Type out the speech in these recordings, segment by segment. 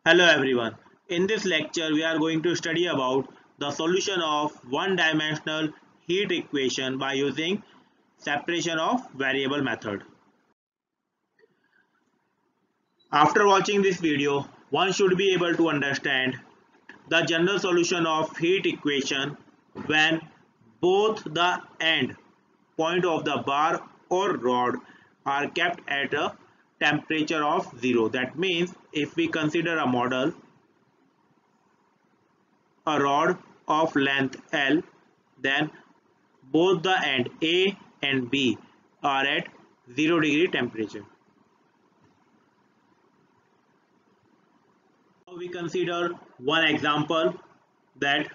Hello everyone. In this lecture we are going to study about the solution of one-dimensional heat equation by using separation of variable method. After watching this video, one should be able to understand the general solution of heat equation when both the end point of the bar or rod are kept at a temperature of 0. That means if we consider a model, a rod of length L, then both the end A and B are at 0 degree temperature. Now we consider one example, that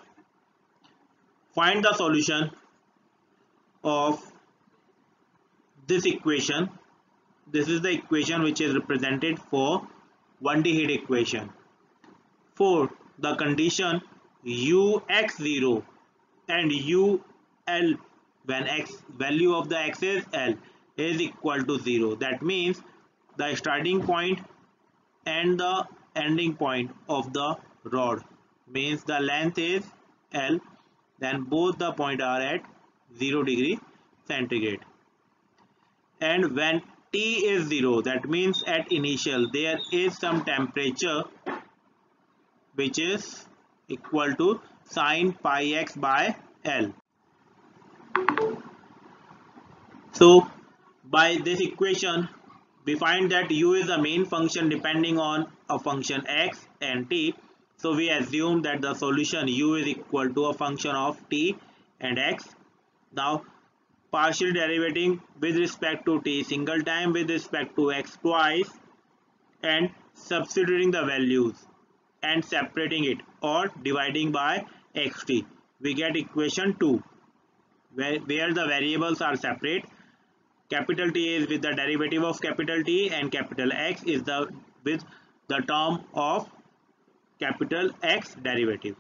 find the solution of this equation. This is the equation which is represented for 1D heat equation. For the condition ux0 and ul, when x value of the x is L, is equal to 0, that means the starting point and the ending point of the rod, means the length is L, then both the point are at 0 degree centigrade. And when T is 0, that means at initial there is some temperature which is equal to sine pi x by L. So by this equation we find that u is the main function depending on a function x and t. So we assume that the solution u is equal to a function of t and x. Now partial derivating with respect to t single time, with respect to x twice, and substituting the values and separating it or dividing by xt, we get equation 2 where the variables are separate. Capital T is with the derivative of capital T and capital X is with the term of capital X derivative,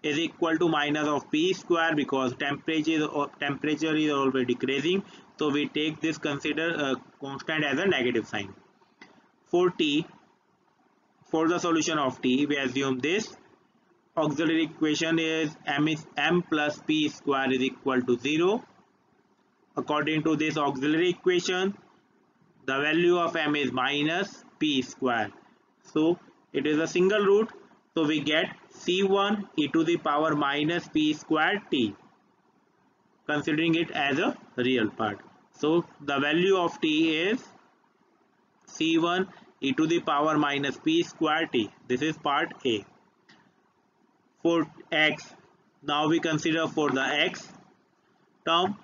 is equal to minus of P square, because temperature is always decreasing, so we take this constant as a negative sign. For T, for the solution of T, we assume this auxiliary equation is m plus P square is equal to 0. According to this auxiliary equation, the value of m is minus P square. So it is a single root. So we get C1 e to the power minus P square T, considering it as a real part. So the value of T is C1 e to the power minus P square T. This is part A. For X, now we consider for the X term,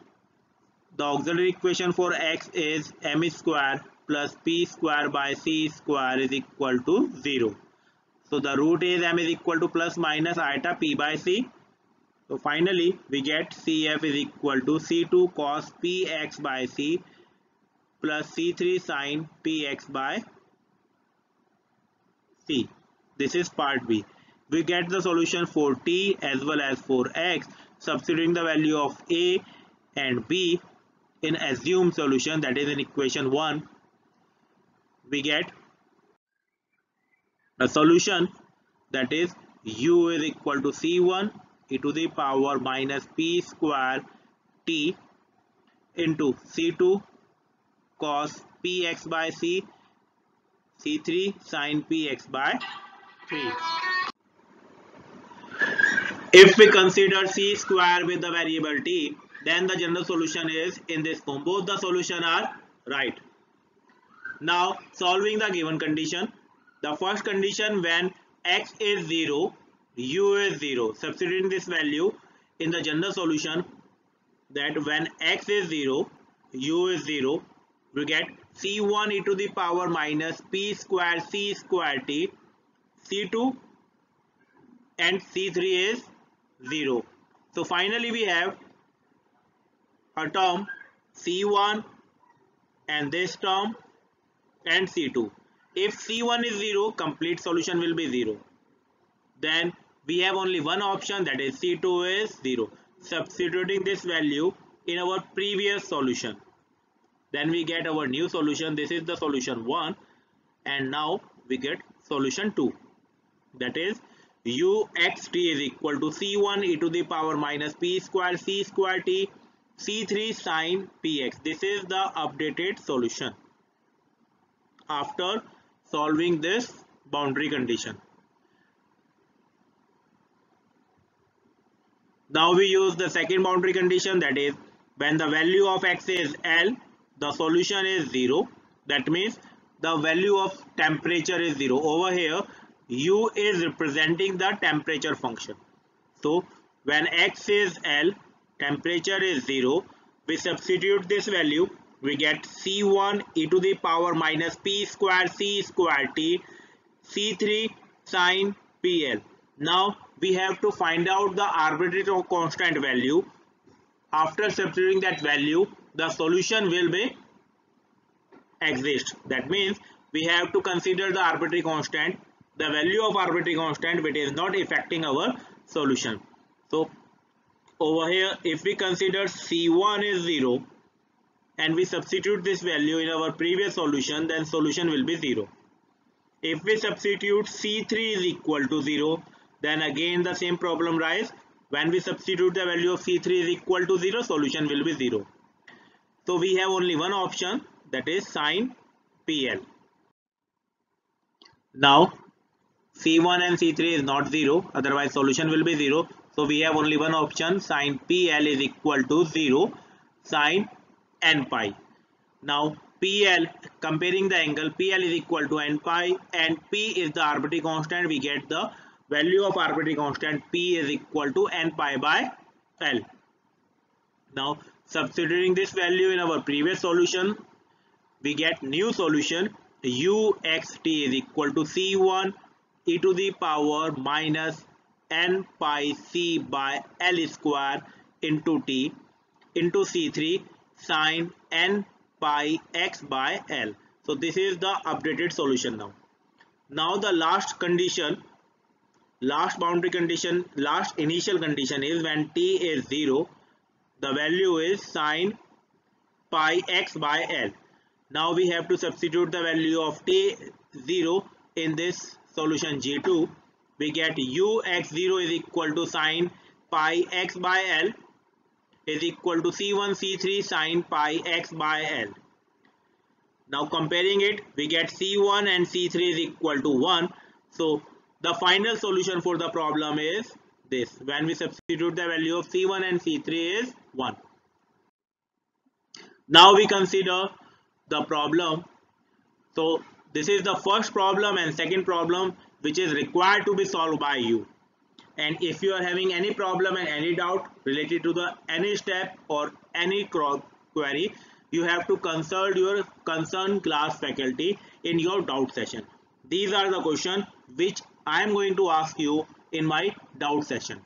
the auxiliary equation for x is m square plus p square by c square is equal to 0. So the root is m is equal to plus minus iota p by c. So finally we get Cf is equal to C2 cos px by c plus C3 sin px by c. This is part B. We get the solution for t as well as for x, substituting the value of a and b in assumed solution, that is in equation 1. We get a solution, that is u is equal to C1 e to the power minus p square t into C2 cos px by c, C3 sin px by 3. If we consider c square with the variable t, then the general solution is in this form. Both the solution are right. Now solving the given condition. The first condition, when x is 0, u is 0. Substituting this value in the general solution, that when x is 0, u is 0, we get C1 e to the power minus p square c square t, C2 and C3 is 0. So finally we have a term C1 and this term and C2. If C1 is 0, complete solution will be 0. Then we have only one option, that is C2 is 0. Substituting this value in our previous solution, then we get our new solution. This is the solution 1, and now we get solution 2. that is uxt is equal to c1 e to the power minus p square c square t c3 sine px. This is the updated solution after solving this boundary condition. Now we use the second boundary condition, that is when the value of x is L, the solution is 0. That means the value of temperature is 0. Over here u is representing the temperature function. So when x is L, temperature is 0, we substitute this value, we get c1 e to the power minus p square c square t c3 sine pl. Now we have to find out the arbitrary or constant value. After substituting that value, the solution will be exist. That means we have to consider the arbitrary constant, the value of arbitrary constant which is not affecting our solution. So over here, if we consider c1 is 0 and we substitute this value in our previous solution, then solution will be 0. If we substitute c3 is equal to 0, then again the same problem rise. When we substitute the value of c3 is equal to 0, solution will be 0. So we have only one option, that is sine pl. Now c1 and c3 is not 0, otherwise solution will be 0. So we have only one option, sine pl is equal to 0 sine n pi. Now pl, comparing the angle, pl is equal to n pi and p is the arbitrary constant. We get the value of arbitrary constant p is equal to n pi by l. Now substituting this value in our previous solution, we get new solution uxt is equal to c1 e to the power minus n pi c by l square into t into c3 sine n pi x by l. So this is the updated solution now. Now the last condition, last boundary condition, last initial condition is when t is 0, the value is sine pi x by l. Now we have to substitute the value of t 0 in this solution G2. We get ux0 is equal to sine pi x by l is equal to c1 c3 sine pi x by l. Now comparing it, we get c1 and c3 is equal to 1. So the final solution for the problem is this. When we substitute the value of c1 and c3 is 1. Now we consider the problem. So this is the first problem and second problem which is required to be solved by you. And if you are having any problem and any doubt related to the any step or any query, you have to consult your concerned class faculty in your doubt session. These are the questions which I am going to ask you in my doubt session.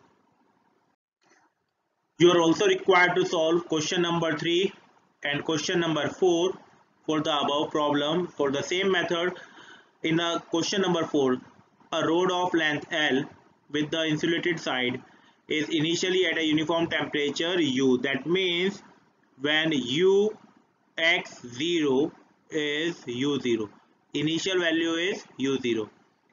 You are also required to solve question number 3 and question number 4 for the above problem. For the same method, in the question number 4, a rod of length L with the insulated side is initially at a uniform temperature U. That means when ux0 is U0, initial value is U0,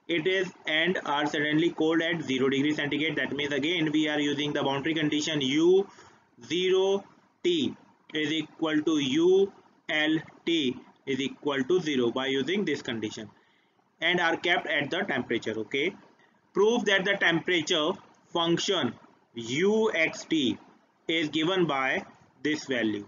it is and are suddenly cold at 0 degree centigrade. That means again we are using the boundary condition U0t is equal to ULT is equal to 0 by using this condition and are kept at the temperature. Okay, prove that the temperature function uxt is given by this value.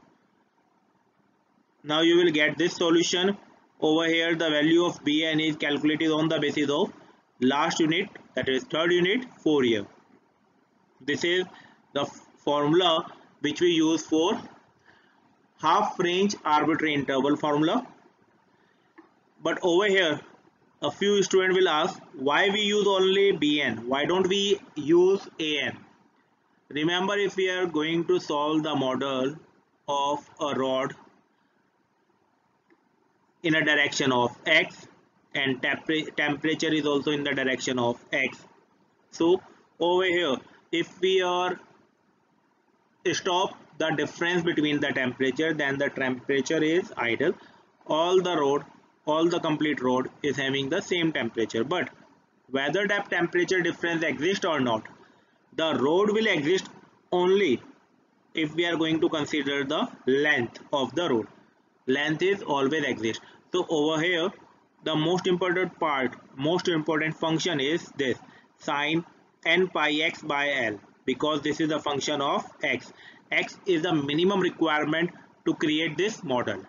Now you will get this solution. Over here the value of Bn is calculated on the basis of last unit, that is third unit, 4 year. This is the formula which we use for half range arbitrary interval formula. But over here a few students will ask why we use only Bn, why don't we use An? Remember, if we are going to solve the model of a rod in a direction of x and temperature is also in the direction of x. So over here if we are stop the difference between the temperature, then the temperature is ideal. All the complete rod is having the same temperature. But whether that temperature difference exists or not. The road will exist only if we are going to consider the length of the road. Length is always exist. So over here, the most important function is this sine n pi x by L, because this is a function of x. X is the minimum requirement to create this model.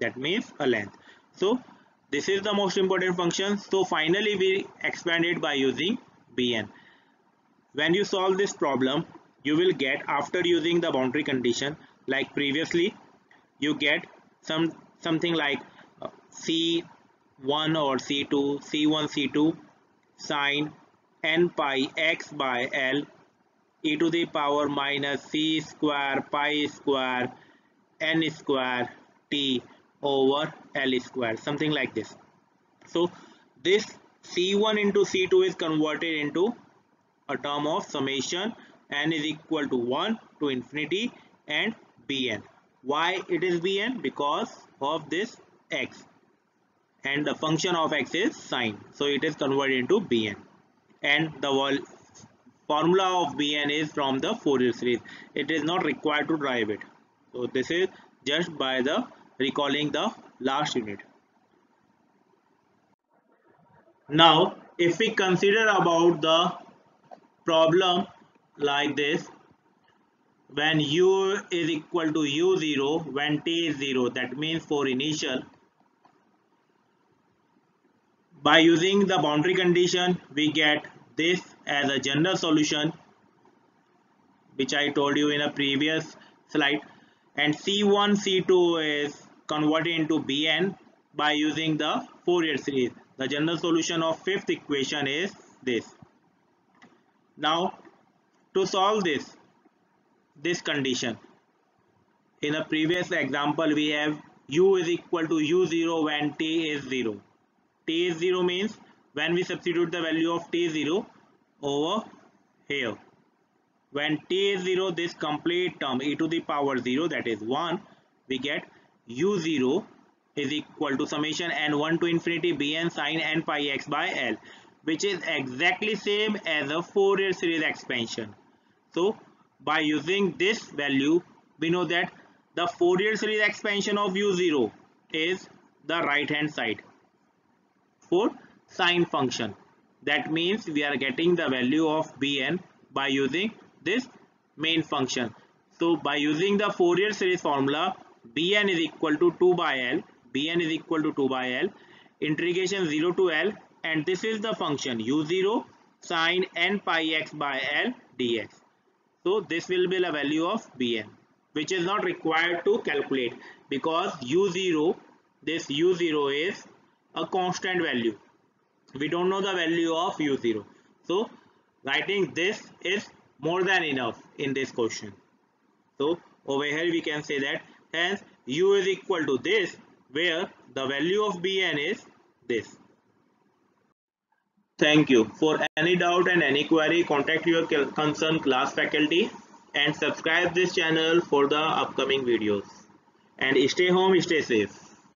That means a length. So this is the most important function. So finally we expand it by using Bn. When you solve this problem, you will get, after using the boundary condition like previously, you get something like C1 or C2, C1, C2 sine n pi x by L e to the power minus c square pi square n square t over L square, something like this. So this C1 into C2 is converted into a term of summation n is equal to 1 to infinity and Bn. Why it is Bn? Because of this x, and the function of x is sine, so it is converted into Bn, and the formula of Bn is from the Fourier series. It is not required to derive it. So this is just by the recalling the last unit. Now if we consider about the problem like this, when u is equal to u0 when t is 0, that means for initial, by using the boundary condition we get this as a general solution, which I told you in a previous slide, and C1 C2 is converted into Bn by using the Fourier series. The general solution of fifth equation is this. Now to solve this condition, in a previous example we have u is equal to u0 when t is 0. T is 0 means when we substitute the value of t0 over here, when t is 0, this complete term e to the power 0, that is 1, we get u0 is equal to summation n1 to infinity Bn sine n pi x by L, which is exactly same as a Fourier series expansion. So by using this value, we know that the Fourier series expansion of u0 is the right hand side for sine function. That means we are getting the value of Bn by using this main function. So by using the Fourier series formula, Bn is equal to 2 by L, Bn is equal to 2 by L, integration 0 to L, and this is the function u0 sine n pi x by L dx. So this will be the value of Bn, which is not required to calculate because u0, this u0 is a constant value. We don't know the value of u0. So writing this is more than enough in this question. So over here we can say that hence u is equal to this, where the value of Bn is this. Thank you. For any doubt and any query, contact your concerned class faculty and subscribe this channel for the upcoming videos. And stay home, stay safe.